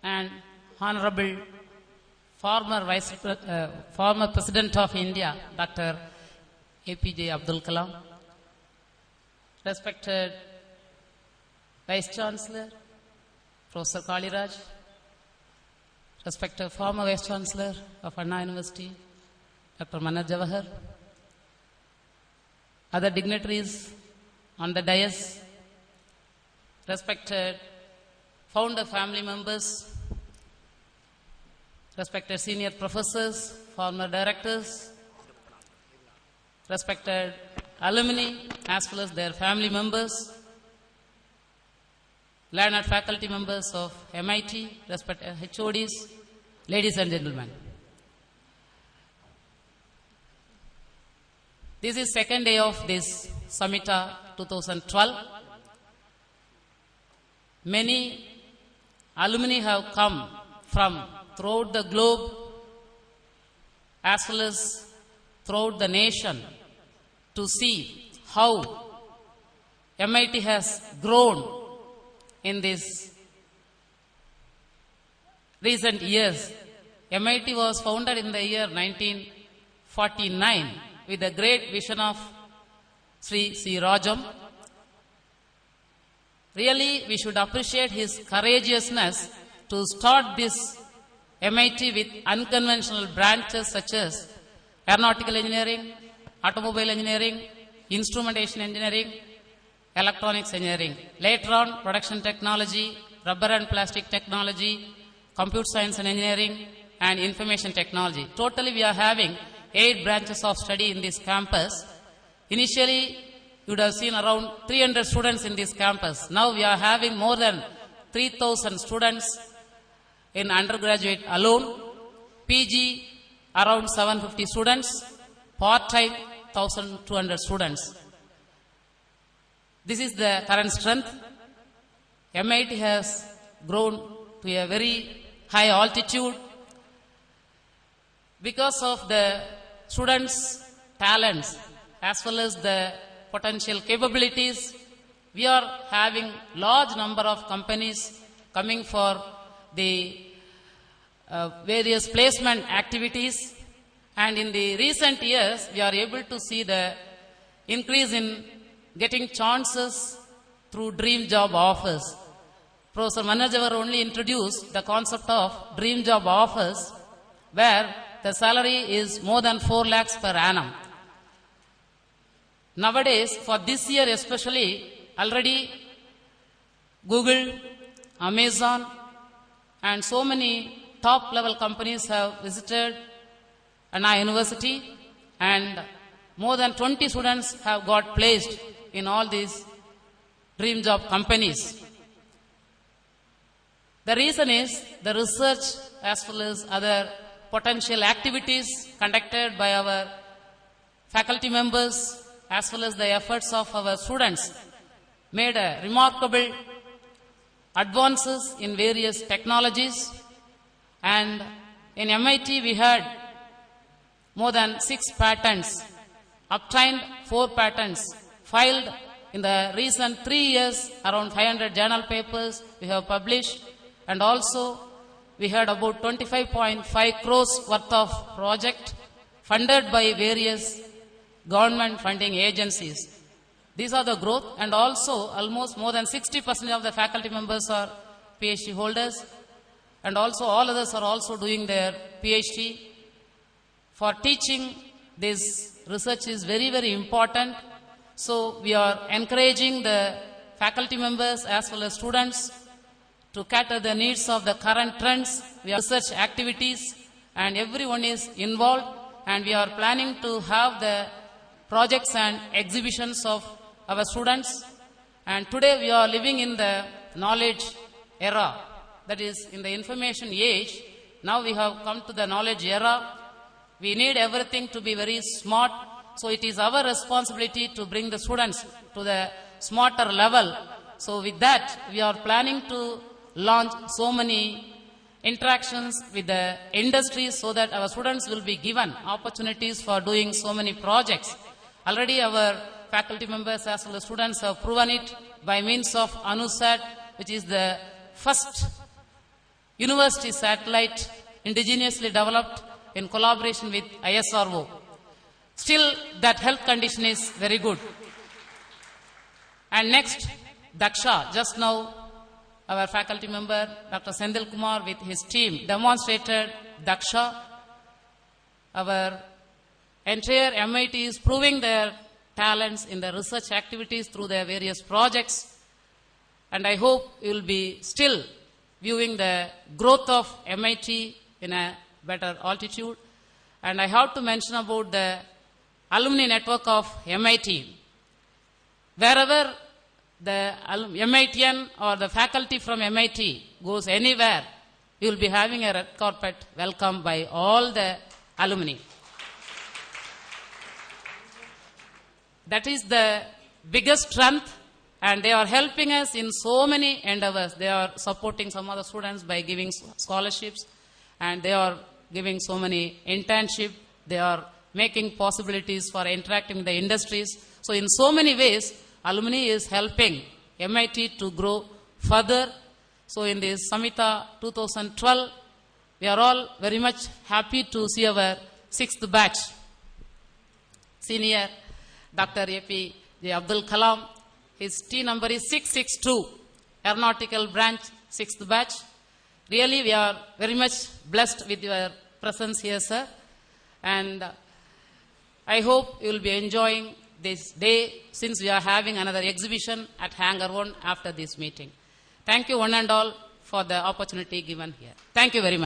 and Honorable former President of India, Dr. APJ Abdul Kalam, respected Vice Chancellor, Professor Kaliraj, respected former Vice Chancellor of Anna University, Dr. Manoj Jawahar, other dignitaries on the dais, respected founder family members, respected senior professors, former directors, respected alumni as well as their family members, learned faculty members of MIT, respected HODs, ladies and gentlemen. This is second day of this Summita 2012. Many alumni have come from throughout the globe as well as throughout the nation to see how MIT has grown in these recent years. MIT was founded in the year 1949 with the great vision of Sri C. Rajam. Really, we should appreciate his courageousness to start this MIT with unconventional branches such as aeronautical engineering, automobile engineering, instrumentation engineering, electronics engineering. Later on, production technology, rubber and plastic technology, computer science and engineering, and information technology. Totally, we are having 8 branches of study in this campus. Initially, you would have seen around 300 students in this campus. Now we are having more than 3,000 students in undergraduate alone, PG around 750 students, part-time 1,200 students. This is the current strength. MIT has grown to a very high altitude because of the students' talents as well as the potential capabilities. We are having large number of companies coming for the various placement activities, and in the recent years we are able to see the increase in getting chances through dream job offers. Professor Manoj Jawahar only introduced the concept of dream job offers where the salary is more than 4 lakhs per annum. Nowadays, for this year especially, already Google, Amazon, and so many top level companies have visited Anna University, and more than 20 students have got placed in all these dream job companies. The reason is the research as well as other potential activities conducted by our faculty members as well as the efforts of our students made a remarkable advances in various technologies, and in MIT we had more than 6 patents, obtained 4 patents, filed in the recent 3 years around 500 journal papers we have published, and also we had about 25.5 crores worth of project funded by various government funding agencies. These are the growth, and also almost more than 60% of the faculty members are PhD holders, and also all others are also doing their PhD. For teaching, this research is very, very important. So we are encouraging the faculty members as well as students to cater the needs of the current trends. We have research activities and everyone is involved, and we are planning to have the projects and exhibitions of our students. And today we are living in the knowledge era, that is in the information age. Now we have come to the knowledge era. We need everything to be very smart, so it is our responsibility to bring the students to the smarter level. So with that, we are planning to launch so many interactions with the industry so that our students will be given opportunities for doing so many projects. Already our faculty members as well as students have proven it by means of ANUSAT, which is the first university satellite indigenously developed in collaboration with ISRO. Still, that health condition is very good. And next, Daksha. Just now, our faculty member, Dr. Sendil Kumar, with his team, demonstrated Daksha. Our entire MIT is proving their talents in their research activities through their various projects. And I hope you will be still viewing the growth of MIT in a better altitude. And I have to mention about the alumni network of MIT. Wherever the MITian or the faculty from MIT goes anywhere, you will be having a red carpet welcome by all the alumni. That is the biggest strength, and they are helping us in so many endeavors. They are supporting some of the students by giving scholarships, and they are giving so many internships. They are making possibilities for interacting with the industries. So in so many ways, alumni is helping MIT to grow further. So in this Samhita 2012, we are all very much happy to see our 6th batch. Senior Dr. APJ Abdul Kalam, his T number is 662, Aeronautical Branch, 6th batch. Really, we are very much blessed with your presence here, sir. And I hope you will be enjoying this day, since we are having another exhibition at Hangar 1 after this meeting. Thank you one and all for the opportunity given here. Thank you very much.